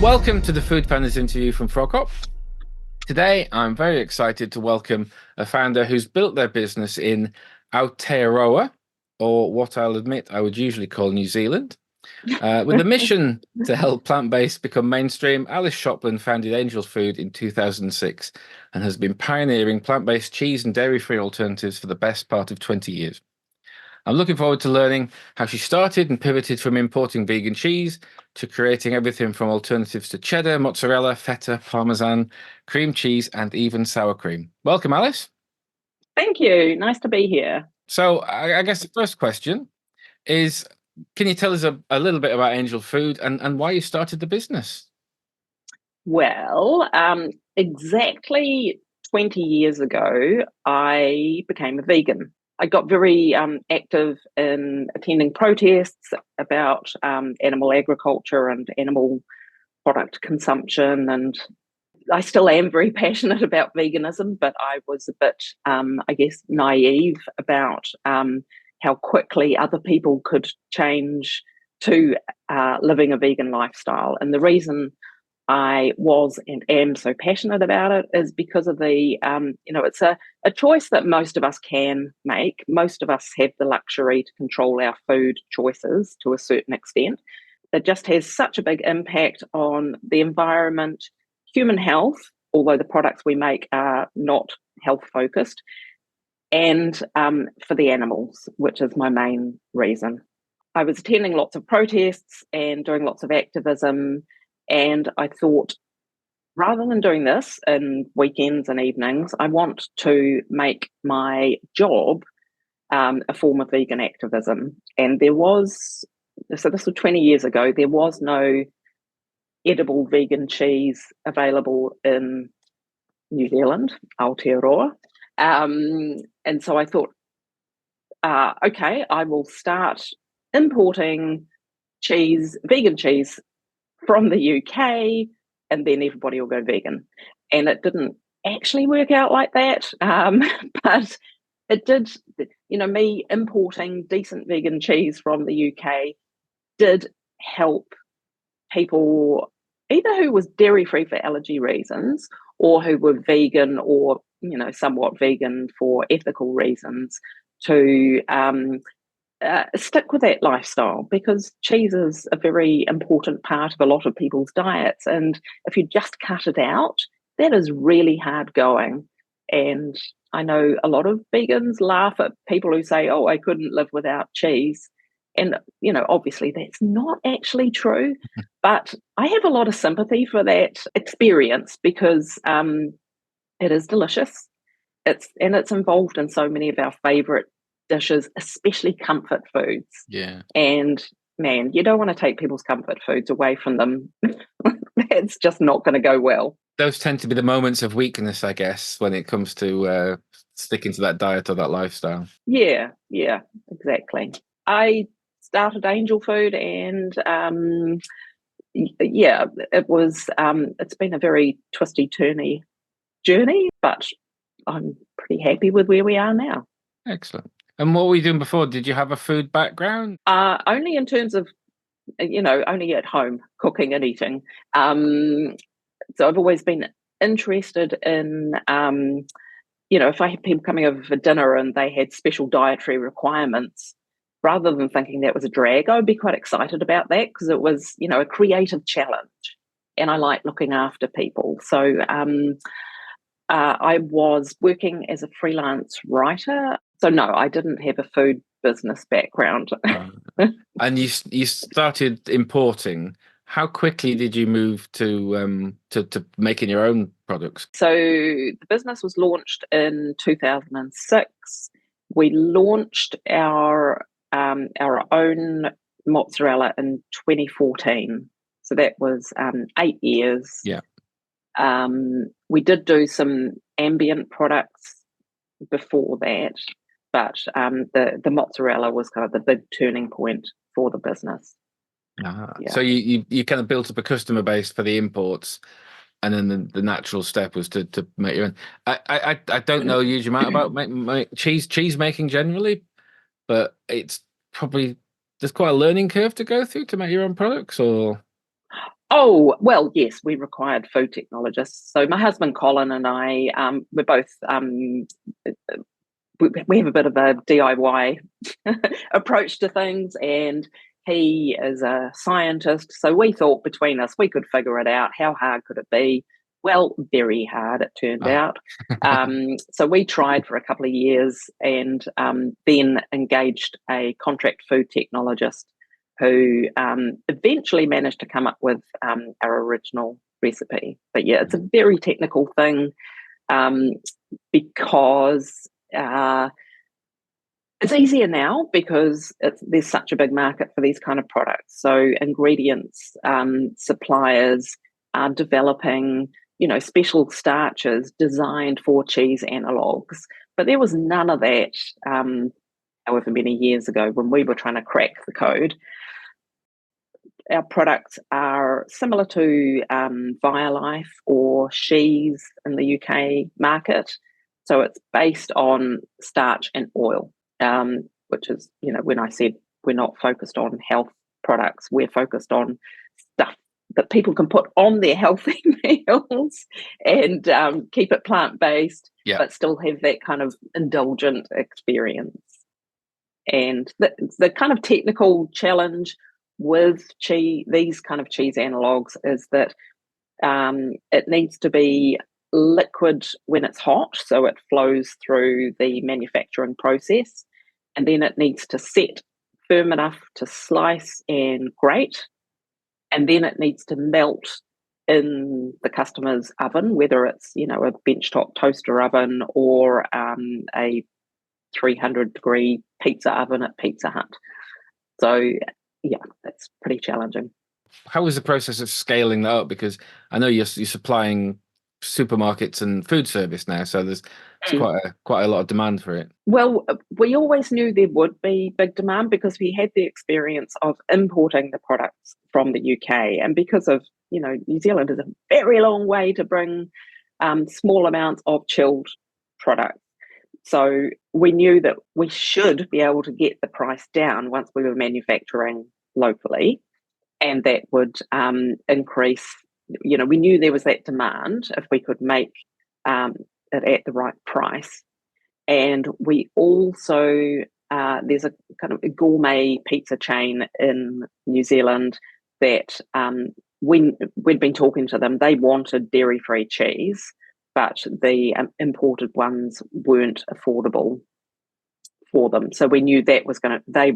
Welcome to the Food Founders interview from Frog Hop. Today, I'm very excited to welcome a founder who's built their business in Aotearoa, or what I'll admit I would usually call New Zealand. With a mission to help plant-based become mainstream, Alice Shopland founded Angel Food in 2006 and has been pioneering plant-based cheese and dairy-free alternatives for the best part of 20 years. I'm looking forward to learning how she started and pivoted from importing vegan cheese to creating everything from alternatives to cheddar, mozzarella, feta, parmesan, cream cheese, and even sour cream. Welcome, Alice. Thank you. Nice to be here. So I guess the first question is, can you tell us a little bit about Angel Food and why you started the business? Well, exactly 20 years ago, I became a vegan. I got very active in attending protests about animal agriculture and animal product consumption. And I still am very passionate about veganism, but I was a bit, I guess, naive about how quickly other people could change to living a vegan lifestyle. And the reason I was and am so passionate about it is because of the, it's a choice that most of us can make. Most of us have the luxury to control our food choices to a certain extent. It just has such a big impact on the environment, human health, although the products we make are not health focused, and for the animals, which is my main reason. I was attending lots of protests and doing lots of activism. And I thought, rather than doing this in weekends and evenings, I want to make my job a form of vegan activism. And so this was 20 years ago, there was no edible vegan cheese available in New Zealand, Aotearoa. And so I thought, okay, I will start importing vegan cheese from the UK, and then everybody will go vegan. And it didn't actually work out like that. But it did, me importing decent vegan cheese from the UK did help people either who was dairy free for allergy reasons or who were vegan or, somewhat vegan for ethical reasons to stick with that lifestyle, because cheese is a very important part of a lot of people's diets. And if you just cut it out, that is really hard going. And I know a lot of vegans laugh at people who say, oh, I couldn't live without cheese. And, obviously that's not actually true. But I have a lot of sympathy for that experience because it is delicious. It's involved in so many of our favorite dishes, especially comfort foods. Yeah. And man, you don't want to take people's comfort foods away from them. That's just not going to go well. Those tend to be the moments of weakness, I guess, when it comes to sticking to that diet or that lifestyle. Yeah, exactly. I started Angel Food and it's been a very twisty turny journey, but I'm pretty happy with where we are now. Excellent. And what were you doing before? Did you have a food background? Only in terms of, only at home cooking and eating. So I've always been interested in, if I had people coming over for dinner and they had special dietary requirements, rather than thinking that was a drag, I would be quite excited about that because it was, a creative challenge. And I like looking after people. So I was working as a freelance writer. So no, I didn't have a food business background. And you started importing. How quickly did you move to making your own products? So the business was launched in 2006. We launched our own mozzarella in 2014. So that was 8 years. Yeah. We did do some ambient products before that, but the mozzarella was kind of the big turning point for the business. Yeah. So you kind of built up a customer base for the imports, and then the natural step was to make your own. I don't know a huge amount about cheese making generally, but it's probably there's quite a learning curve to go through to make your own products, or Oh, well, yes, we required food technologists. So my husband Colin and I, we're both we have a bit of a DIY approach to things, and he is a scientist. So we thought between us we could figure it out. How hard could it be? Well, very hard, it turned Ah. out. So we tried for a couple of years, and then engaged a contract food technologist who eventually managed to come up with our original recipe. But yeah, it's a very technical thing, because it's easier now because there's such a big market for these kind of products. So ingredients suppliers are developing, special starches designed for cheese analogues. But there was none of that however many years ago when we were trying to crack the code. Our products are similar to Violife or She's in the UK market. So it's based on starch and oil, which is, when I said we're not focused on health products, we're focused on stuff that people can put on their healthy meals and keep it plant-based, but still have that kind of indulgent experience. And the kind of technical challenge with these kind of cheese analogues is that it needs to be liquid when it's hot, so it flows through the manufacturing process, and then it needs to set firm enough to slice and grate, and then it needs to melt in the customer's oven, whether it's a benchtop toaster oven or a 300-degree pizza oven at Pizza Hut. So yeah, that's pretty challenging. How was the process of scaling that up? Because I know you're supplying supermarkets and food service now, so there's quite a lot of demand for it. Well, we always knew there would be big demand because we had the experience of importing the products from the UK, and because of New Zealand is a very long way to bring small amounts of chilled products. So we knew that we should be able to get the price down once we were manufacturing locally, and that would increase. We knew there was that demand if we could make it at the right price. And we also, there's a kind of a gourmet pizza chain in New Zealand that when we'd been talking to them, they wanted dairy-free cheese, but the imported ones weren't affordable for them. So we knew they were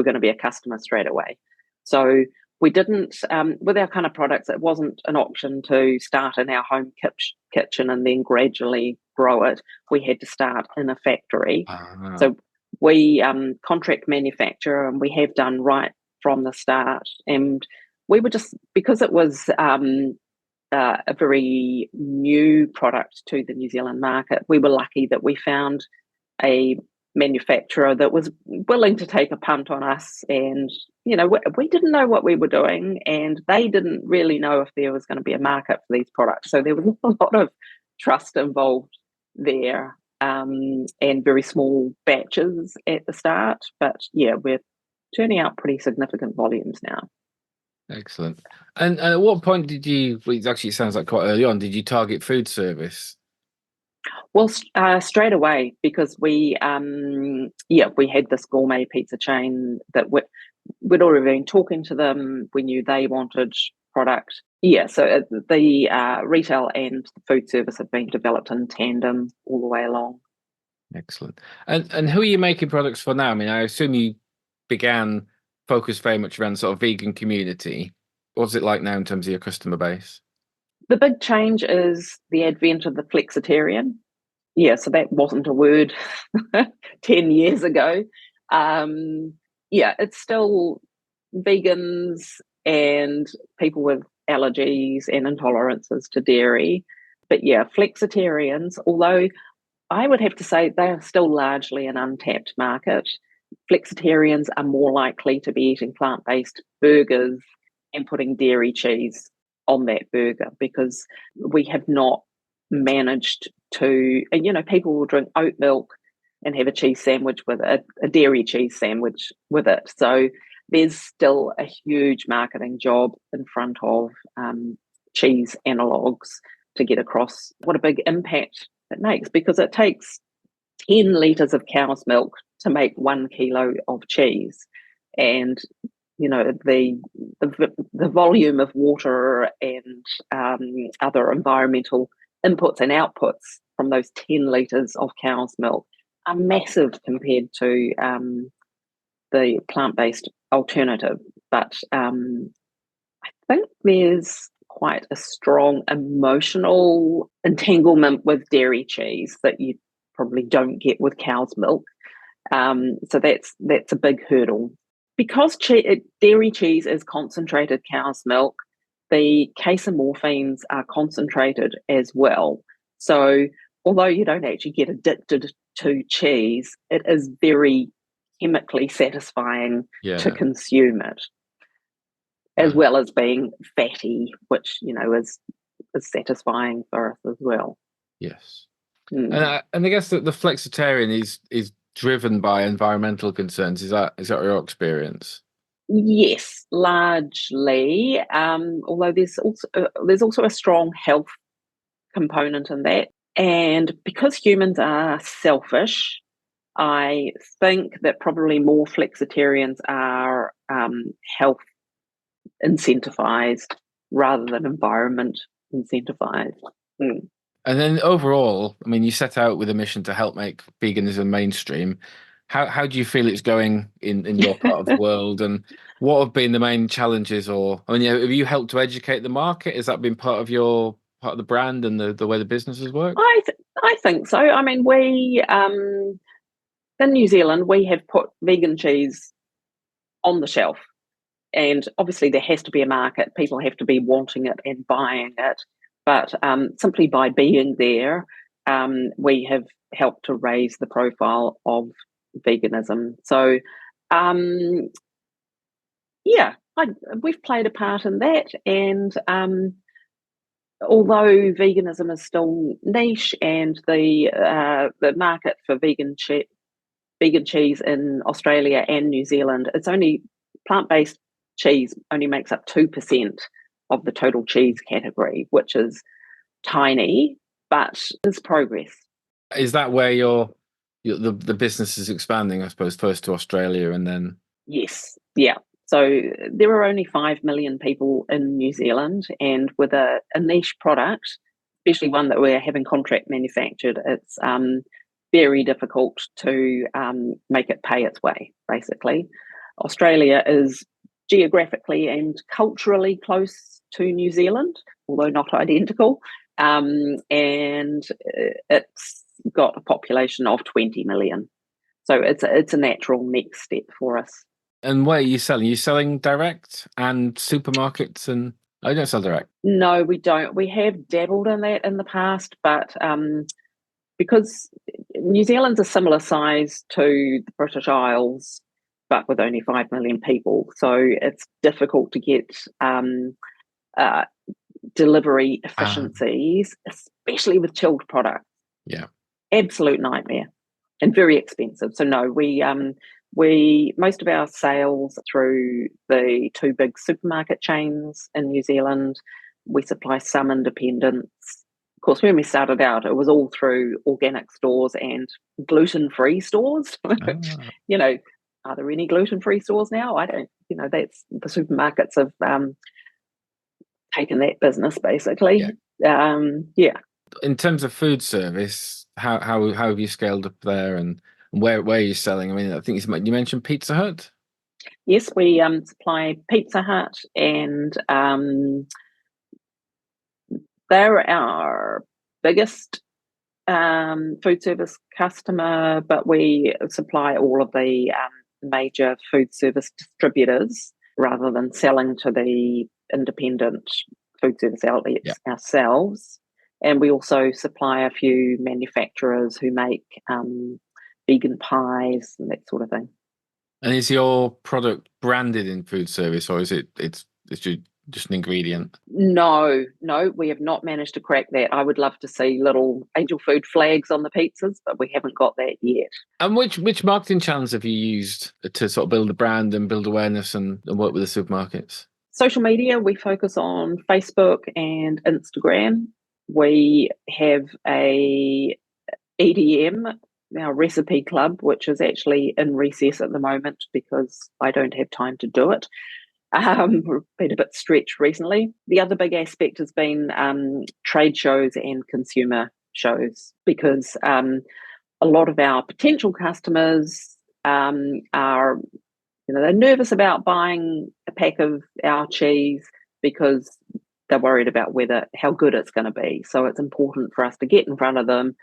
going to be a customer straight away. So we didn't, with our kind of products, it wasn't an option to start in our home kitchen and then gradually grow it. We had to start in a factory. Uh-huh. So we contract manufacture, and we have done right from the start. And we were just, because it was a very new product to the New Zealand market, we were lucky that we found a manufacturer that was willing to take a punt on us, and we didn't know what we were doing, and they didn't really know if there was going to be a market for these products, so there was a lot of trust involved there, and very small batches at the start, but yeah, we're turning out pretty significant volumes now. Excellent. And at what point did you, well, actually it sounds like quite early on, did you target food service? Well, straight away, because we had this gourmet pizza chain that we'd already been talking to them. We knew they wanted product. Yeah, so the retail and the food service have been developed in tandem all the way along. Excellent. And who are you making products for now? I mean, I assume you began focused very much around sort of vegan community. What's it like now in terms of your customer base? The big change is the advent of the flexitarian. Yeah, so that wasn't a word 10 years ago. It's still vegans and people with allergies and intolerances to dairy. But yeah, flexitarians, although I would have to say they are still largely an untapped market. Flexitarians are more likely to be eating plant-based burgers and putting dairy cheese on that burger, because we have not managed to, people will drink oat milk and have a cheese sandwich with it, a dairy cheese sandwich with it. So there's still a huge marketing job in front of cheese analogues to get across what a big impact it makes, because it takes 10 litres of cow's milk to make 1 kilo of cheese. And the volume of water and other environmental inputs and outputs from those 10 litres of cow's milk are massive compared to the plant-based alternative. But I think there's quite a strong emotional entanglement with dairy cheese that you probably don't get with cow's milk. So that's a big hurdle. Because dairy cheese is concentrated cow's milk, the casomorphines are concentrated as well. So although you don't actually get addicted to cheese, it is very chemically satisfying to consume it, as well as being fatty, which is satisfying for us as well. Yes. And I guess that the flexitarian is driven by environmental concerns. Is that your experience? Yes, largely. Although there's also a strong health component in that, and because humans are selfish, I think that probably more flexitarians are health incentivized rather than environment incentivized. And then overall, I mean, you set out with a mission to help make veganism mainstream. How do you feel it's going in your part of the world, and what have been the main challenges? Or have you helped to educate the market? Has that been part of the brand and the way the businesses work? I think so. I mean, we in New Zealand we have put vegan cheese on the shelf, and obviously there has to be a market. People have to be wanting it and buying it. But simply by being there, we have helped to raise the profile of veganism. So, we've played a part in that. And although veganism is still niche, and the market for vegan cheese in Australia and New Zealand, it's only plant-based cheese only makes up 2% of the total cheese category, which is tiny, but is progress. Is that where the business is expanding, I suppose, first to Australia and then? Yes, yeah. So there are only 5 million people in New Zealand, and with a niche product, especially one that we're having contract manufactured, it's very difficult to make it pay its way, basically. Australia is geographically and culturally close to New Zealand, although not identical, and it's got a population of 20 million. So it's a natural next step for us. And what are you selling? Are you selling direct and supermarkets? And I don't sell direct. No, we don't. We have dabbled in that in the past, but because New Zealand's a similar size to the British Isles, but with only 5 million people, so it's difficult to get delivery efficiencies, especially with chilled products. Yeah, absolute nightmare and very expensive. So no, we most of our sales through the 2 big supermarket chains in New Zealand. We supply some independents. Of course, when we started out, it was all through organic stores and gluten-free stores. Are there any gluten-free stores now? I don't. That's the supermarkets have taken that business basically. Yeah. In terms of food service, how have you scaled up there, and where are you selling? I mean, I think you mentioned Pizza Hut. Yes, we supply Pizza Hut, and they're our biggest food service customer, but we supply all of the major food service distributors rather than selling to the independent food service outlets ourselves. And we also supply a few manufacturers who make vegan pies and that sort of thing. And is your product branded in food service, or is it's just an ingredient? No, we have not managed to crack that. I would love to see little Angel Food flags on the pizzas, but we haven't got that yet. And which marketing channels have you used to sort of build a brand and build awareness and work with the supermarkets? Social media, we focus on Facebook and Instagram. We have a EDM, our recipe club, which is actually in recess at the moment because I don't have time to do it. We've been a bit stretched recently. The other big aspect has been trade shows and consumer shows, because a lot of our potential customers are, they're nervous about buying a pack of our cheese because they're worried about how good it's going to be. So it's important for us to get in front of them,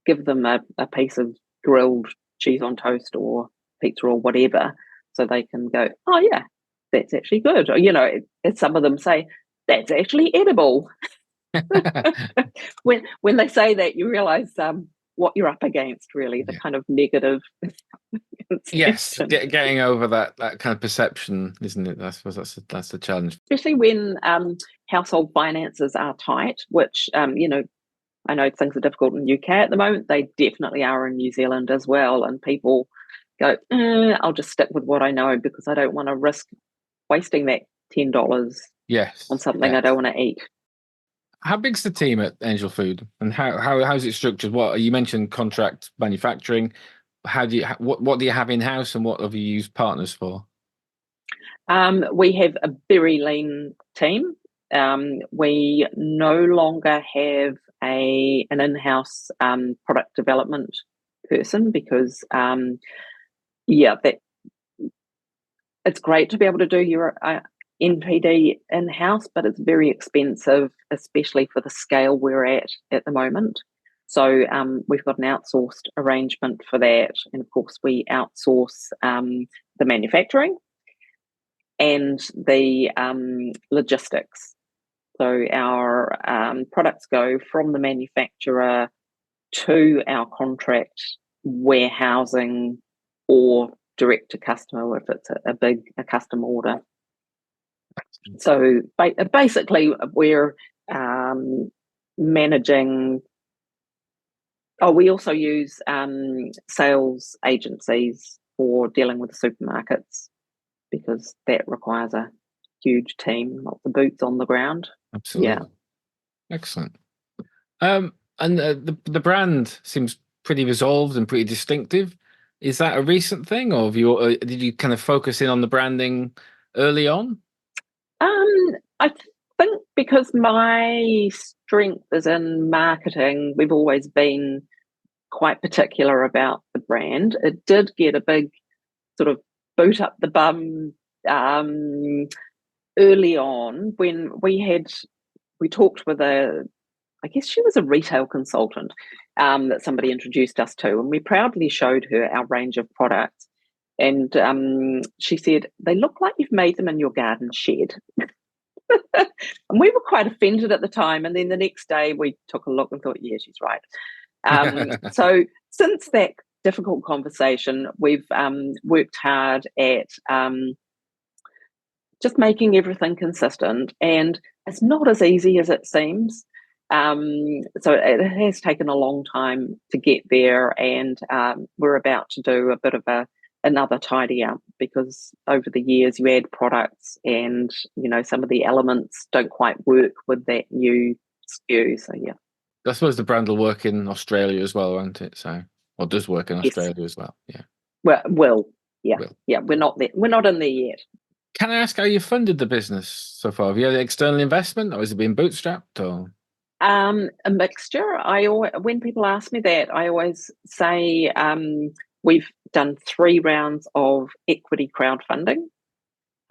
give them a piece of grilled cheese on toast or pizza or whatever, so they can go, oh yeah, that's actually good. Or, as some of them say, that's actually edible. When they say that, you realize what you're up against, really, the kind of negative. Yes, getting over that kind of perception, isn't it? I suppose that's the challenge. Especially when household finances are tight, which, I know things are difficult in the UK at the moment. They definitely are in New Zealand as well. And people go, I'll just stick with what I know because I don't want to risk wasting that $10 on something I don't want to eat. How big's the team at Angel Food, and how's it structured? You mentioned contract manufacturing. What do you have in house, and what have you used partners for? We have a very lean team. We no longer have an in-house product development person because, it's great to be able to do your NPD in-house, but it's very expensive, especially for the scale we're at the moment. So we've got an outsourced arrangement for that. And of course, we outsource the manufacturing and the logistics. So our products go from the manufacturer to our contract warehousing or direct to customer if it's a custom order. So basically, we're managing. Oh, we also use sales agencies for dealing with the supermarkets because that requires a huge team, lots of boots on the ground. Absolutely. Yeah. Excellent. And the brand seems pretty resolved and pretty distinctive. Is that a recent thing, or did you kind of focus in on the branding early on? I think because my strength is in marketing, we've always been quite particular about the brand. It did get a big sort of boot up the bum early on when we talked with I guess she was a retail consultant that somebody introduced us to, and we proudly showed her our range of products. And she said, they look like you've made them in your garden shed. And we were quite offended at the time. And then the next day we took a look and thought, yeah, she's right. So since that difficult conversation, we've worked hard at just making everything consistent. And it's not as easy as it seems. So it has taken a long time to get there. And we're about to do a bit of another tidy up because over the years you add products and some of the elements don't quite work with that new SKU. So yeah, I suppose the brand will work in Australia as well, won't it? Or does work in Australia as well? Yeah. We're not there. We're not in there yet. Can I ask how you funded the business so far? Have you had external investment, or has it been bootstrapped? Or a mixture. When people ask me that, I always say we've done 3 rounds of equity crowdfunding,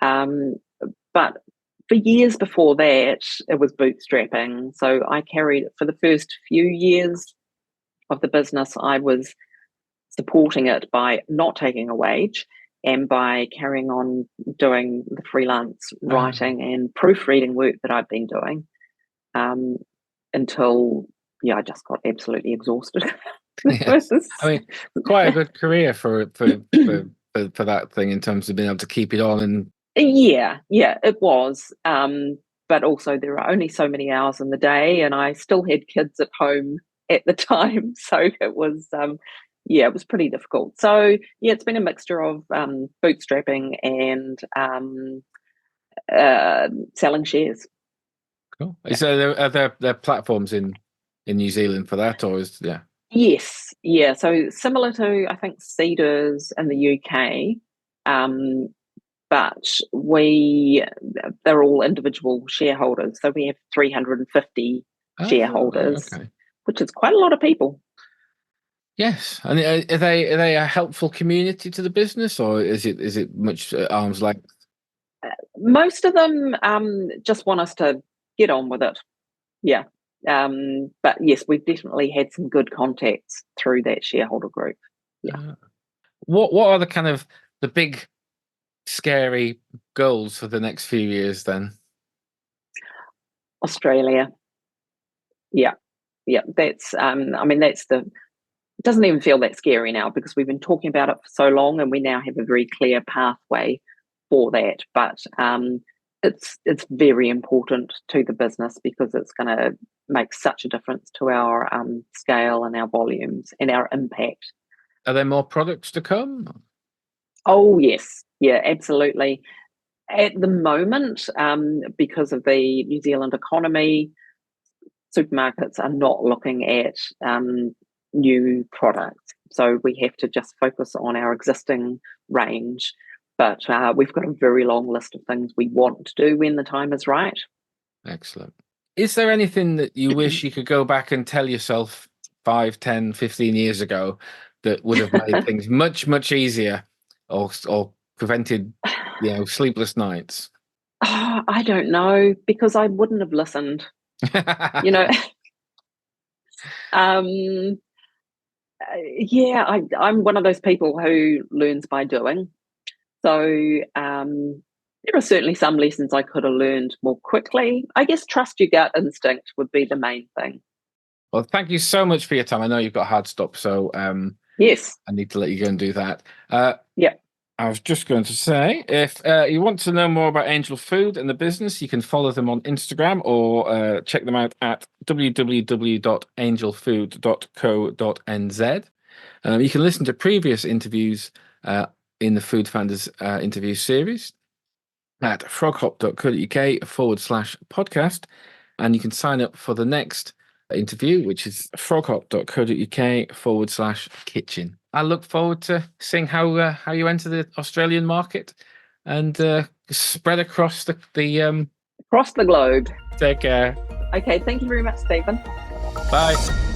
but for years before that, it was bootstrapping. So I carried, for the first few years of the business, I was supporting it by not taking a wage and by carrying on doing the freelance writing and proofreading work that I've been doing until, I just got absolutely exhausted. Yes. I mean, quite a good career for that thing in terms of being able to keep it on. And Yeah, it was. But also there are only so many hours in the day, and I still had kids at home at the time, so it was it was pretty difficult. So yeah, it's been a mixture of bootstrapping and selling shares. Cool. Is are there platforms in New Zealand for that, or is Yes, yeah. So similar to I think Cedars in the UK, but they're all individual shareholders. So we have 350 Oh, right, shareholders, okay. which is quite a lot of people. Yes, and are they a helpful community to the business, or is it much at arm's length? Most of them just want us to get on with it. Yeah. But yes, we've definitely had some good contacts through that shareholder group. Yeah. What are the kind of the big scary goals for the next few years then? Australia. Yeah. Yeah. That's it doesn't even feel that scary now because we've been talking about it for so long and we now have a very clear pathway for that. But it's very important to the business because it's going to make such a difference to our scale and our volumes and our impact. Are there more products to come? Oh yes, yeah, absolutely. At the moment, because of the New Zealand economy, supermarkets are not looking at new products. So we have to just focus on our existing range. But we've got a very long list of things we want to do when the time is right. Excellent. Is there anything that you wish you could go back and tell yourself 5, 10, 15 years ago that would have made things much, much easier or prevented, sleepless nights? Oh, I don't know because I wouldn't have listened. You know, um, I'm one of those people who learns by doing. So there are certainly some lessons I could have learned more quickly. I guess trust your gut instinct would be the main thing. Well, thank you so much for your time. I know you've got a hard stop, so Yes. I need to let you go and do that. Yeah. I was just going to say, if you want to know more about Angel Food and the business, you can follow them on Instagram or check them out at www.angelfood.co.nz. You can listen to previous interviews in the Food Founders interview series at froghop.co.uk/podcast. And you can sign up for the next interview, which is froghop.co.uk/kitchen. I look forward to seeing how you enter the Australian market and spread across the Across the globe. Take care. Okay. Thank you very much, Stephen. Bye.